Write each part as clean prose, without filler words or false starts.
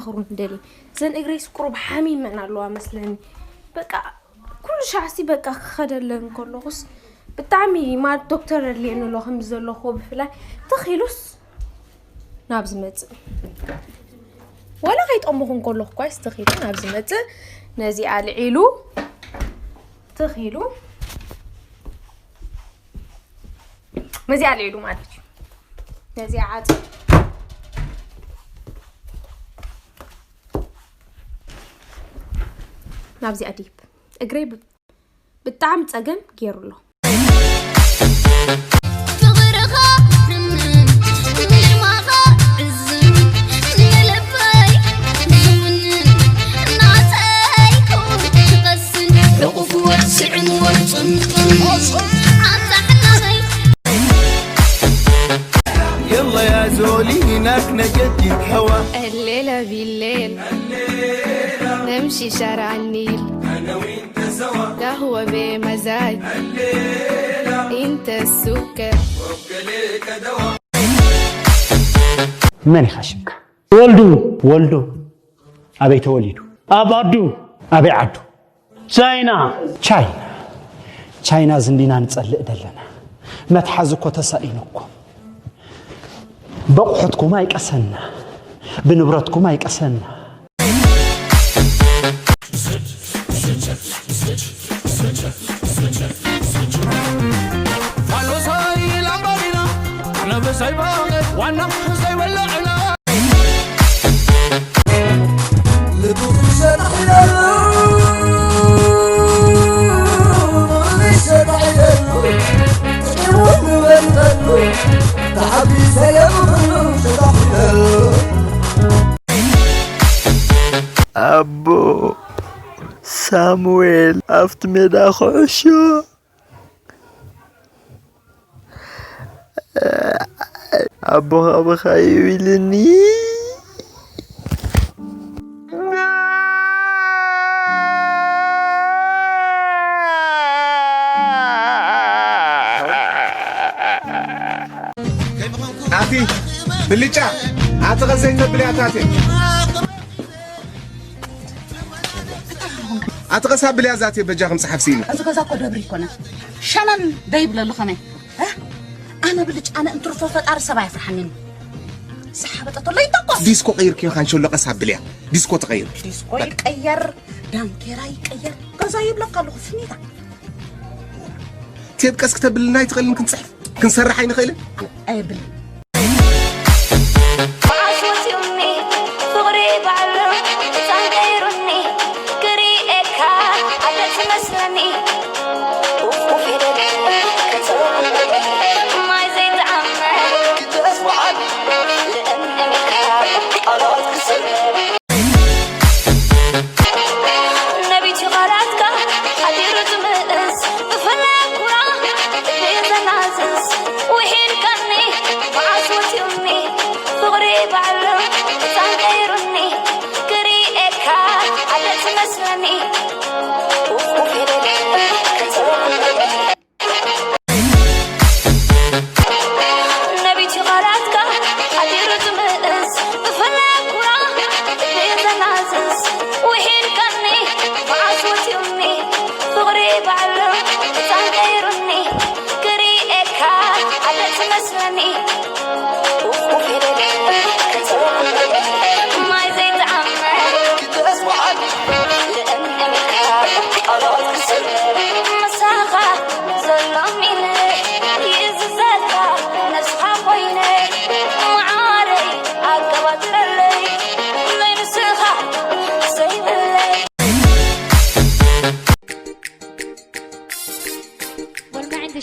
تمخرون دلي زين إجريس قرب حامي من الله مثلاً بقى كل شخصي بقى خدلن كله خص بتعمي مع الدكتور اللي إنه له خمسة له خوب فلا تخيلوس نابز مت ولا غيت أمهم كله كويس تخيلو نابز مت نازي على عيلو تخيلو نازي على عيلو ما أدري نازي عاد نابزي أديب قريب بالطعم تسقم غير له يلا يا زولي هناك نجدد هوا الليلة بالليل نمشي شارع النيل أنا وإنت سوا قهوة بمزاج الليلة انت السكر وبكليك دوا من يخشك ولدو أبي توليدو أبادو أبي عدو تشاينا زندينا نتسأل دلنا ما تحزكوا تسائلكم بقحتكم ما يكسلنا بنبرتكم ما يكسلنا أبو سامويل أفت ميدا خوشو أبو خيولني عاتي بليجا عاتغزين بلياتاتي أتغسها بليازاتي بجاهم صحف سيني أتغسها كو دبري كنا شانن دايب للخمي أنا بلج أنا انترفو فتار سبايا فرحنين سحبت أطلعي تقص ديسكو غير كيف خان شو لقى بليا ديسكو تغير ديسكو يقير دانكيرا يقير قزايب لك قالوا فنيتا تيبقى كتب لنا يتغير ممكن تصحف كنسرح عين خيله أي بل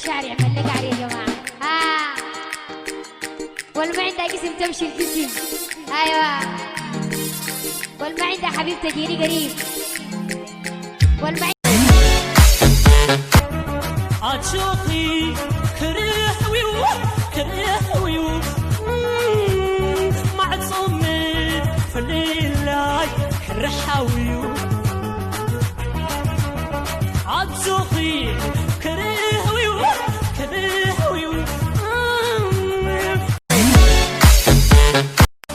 شعري عملك عليه يا جماعة والما عندها جسم تمشي الجسم أيوة والما عندها حبيب تجيني قريب والما عشوقي كريحوي مع تصمي في الليل كرحاوي عشوقي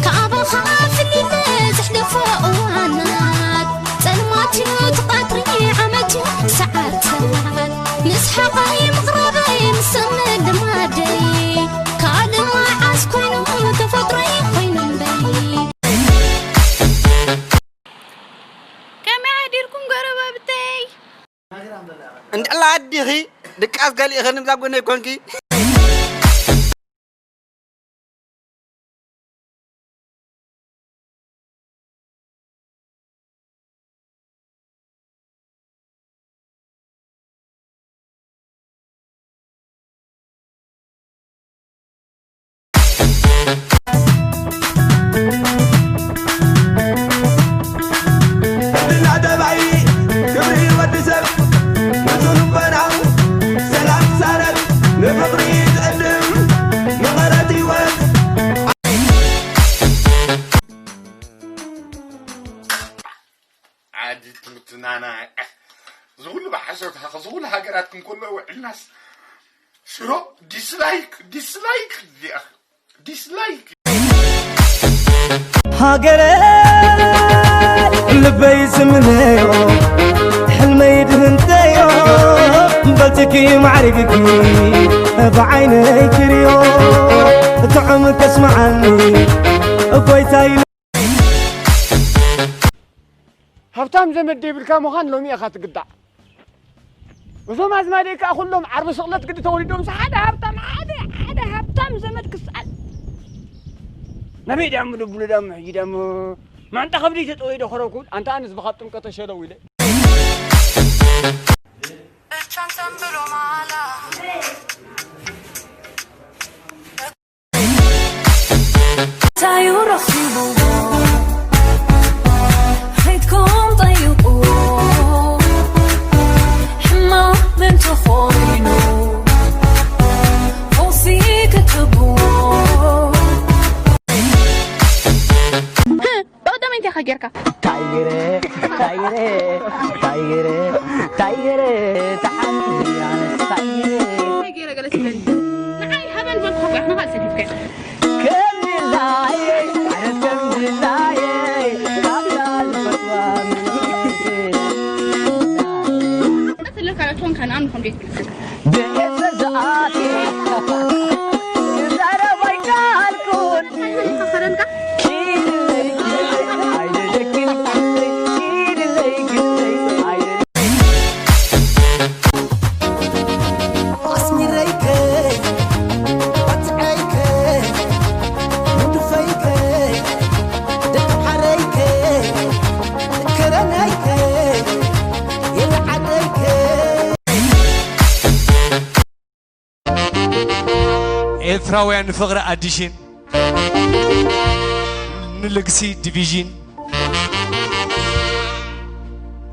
كعب الخلاف اللي نازح دفا انت الله عديخي دكاس قال لي خلينا نزاقنا يكونكي عادي تمتنا زغول بحشرة زغول هاجراتكم كله الناس شرو ديسلايك يا أخي ديسلايك هاجرة لبي سمنيو حلمي يدهنتيو بلتكي معرقكي بعيني كريو طعمك اسمعني كويتاي هفتام زمد بالكا مخان لومي اخات قدع وزوم ازمالي كا كلهم عرب شغلات قد تولدهم سعاده هفتام عاده هفتام زمد كسال نبي دعم دبل دم يدم ما انت خبري تطوي دخرو كل انت انس بخطم كتشلو ويله تايو رخيبو خيتكم طيقوا حما من تخوينو فوصي كتبوا بقدم انت خجركا تايره تحمي على السايره خجرة جلس بنت نعي هبل بالخبر احنا هسه كيف كان عم كمبيوتر إثراويان فقرة أديشن نلقسي ديفيجن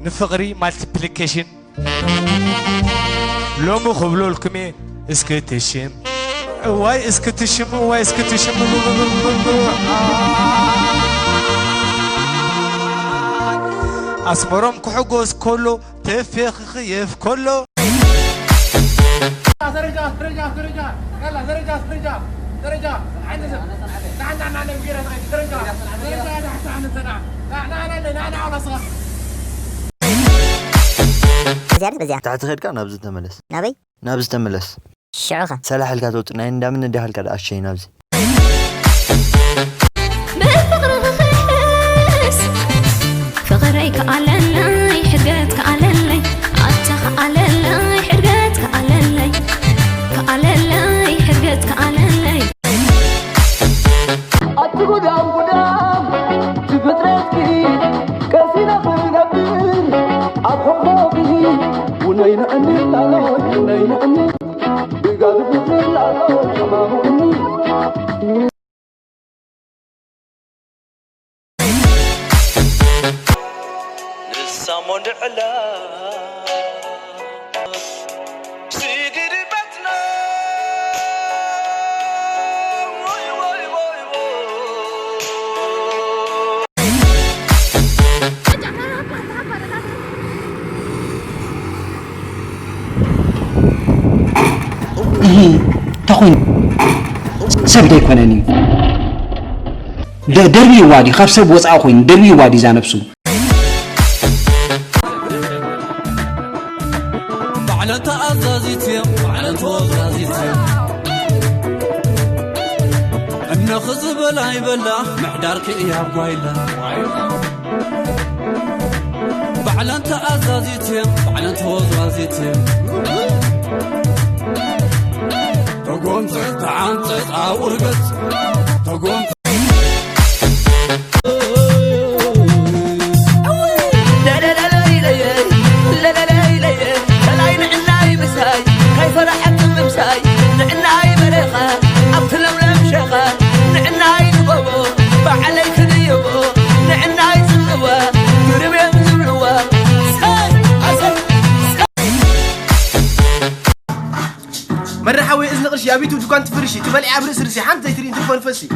نفقري مالتيبليكيشن لو مخبلو الكمي اسكتشم واي اسكتشم اسمرهم كحجوز كله تفخ خيف كله درجة يلا درجة عندنا نعم بقيرة درجة تحت نعم ولا صح بزيادة تحت خير كان نابز تملس نابي نابز تملس شعوخة سلاح الكاتوت ناين دامن ندي هالكاد أشي نابز فغريك على اللي حرقتك على اللي عدتك على اللي حرقتك على اللي على اللي حرقتك على اللي قدام تفترتكي كاسينا بنبير أبحبوكي ونين أني لالوي ونين أني بقاد بفير لالوي أماموني نسامون دعلا تخون سبدي كونني دربي وادي خاف سب وصا خوين دربي وادي ذا نفسه على تأزازيتي على توزازيتي أنا خزب لا يبلا محدارك يا بايلا بعلن تأزازيتي بعلن توزازيتي تقوم تعان تتعورقت تقوم مرحوي إذن قرش يا بيتو دكان تفرشي تبلع عبر سرسي حمد زي ترين تلفون فسي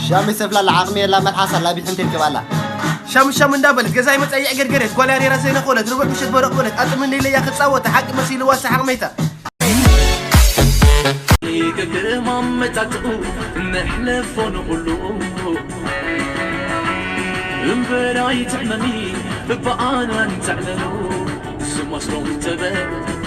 شامي سفلا العقمية لا ملحصة لا بيحن تلك بالا شام ندابلت جزاي متأيع قرقرت ولا ري راسينا قولت ربع بشت برق قولت أنت من لي ياخد صوت حق مسيل واسع حقميتا يقدر ماما تتقو نحلف ونقولو انبراي تعمني ببقانا تعلنو سما شلون تبان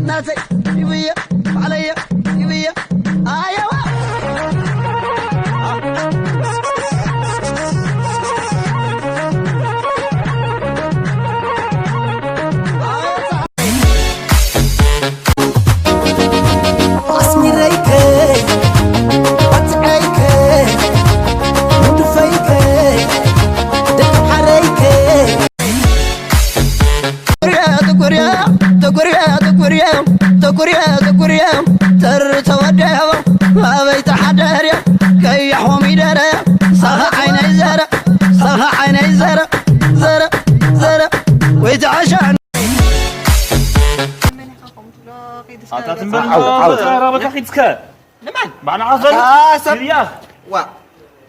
ناسي يبيا عليا يبيا ايوا اسمي ريكي بتعيكي مدفيكي دك حريكي تقريا تر تودعوا بيت حداريا كي يحومي داريا صها عيني زرا ويتعشان نمان معنا عصر سرياخ وا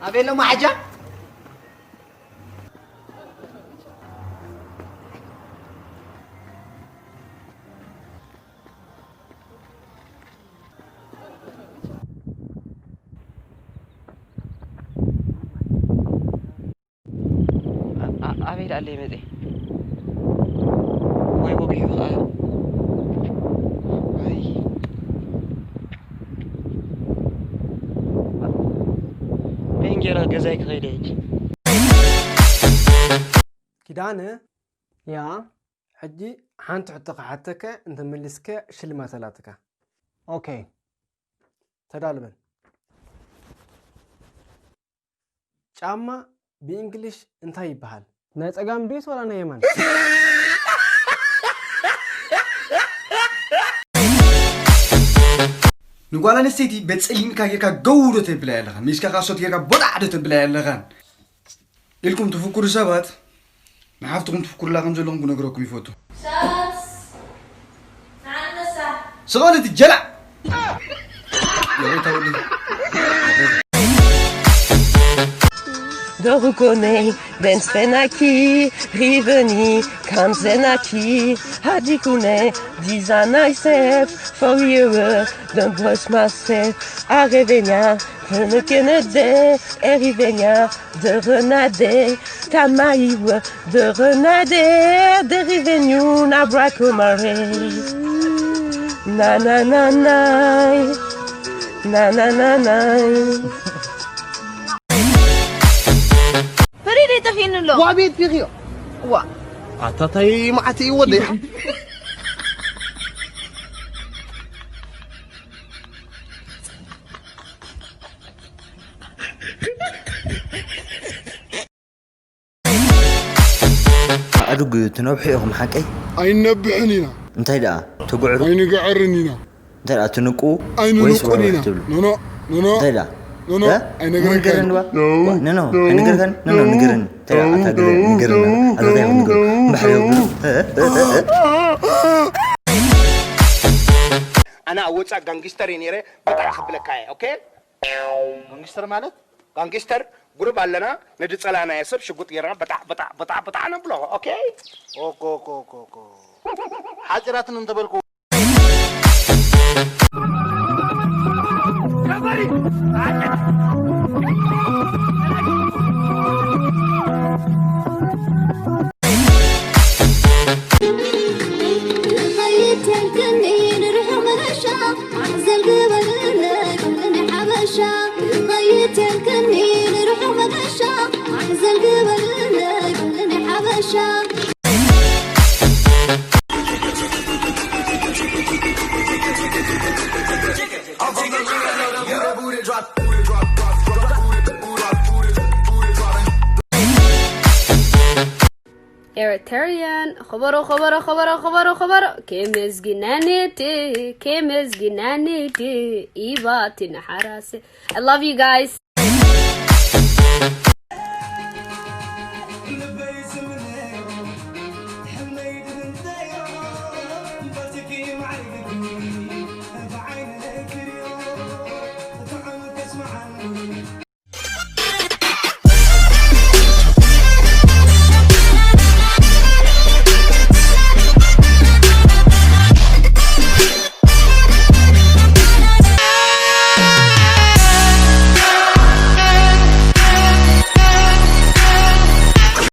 أبي له معجة عبيد علي مدي وي وقعي وخايا بينجر الجزاك غيريك كدانة يا حجي حانت عتق حتك انت ملسك شل ما ثلاثك اوكي تدالبن ጫማ بإنجليش انتهي بحال ناس أقام بيس ولا نيمان نقول أنا سيدي بتسألين كا جودة تبلع لغان مش كاسوت كا بدعة تبلع لغان إلكم تفكروا سبات نحافتكم تفكروا لغان زلهم بنقرأكم يفوتوا سؤال الجلع يا ريت أقول De reconnais, Ben Spenaki, Riveni, Kamzenaki, Hadikune, Dizana Isef, for you, the brush myself, Arevenia, Renekene, Erivenia, de Renade, Tamaïw, de Renade, de Rivenu, Nabracomare, na na na na. فريدي تفين له وابيت بيخيو وا عطاتي معتي ودي أدوق تنبحيهم حكي أين نبحنينا انتهي لا تقعد أين قعرنينا انتهي لا تنقو أين نقرنينا نو انتهي لا نو أين قرن نو أين قرن نو نقرن ترى أتقرن نقرن هذا دايما نقول بحيو أنا أوصى غانغستر ينيره بتاع خبلك هاي أوكي غانغستر مالت غانغستر جروب علنا ندي صلانا يسب شقط يرنا بتاع نبله أوكي أوكو حاجرات ننتبهلكو Eritrean خبرو كمزجنانيتي إيباتي نحراسي I love you guys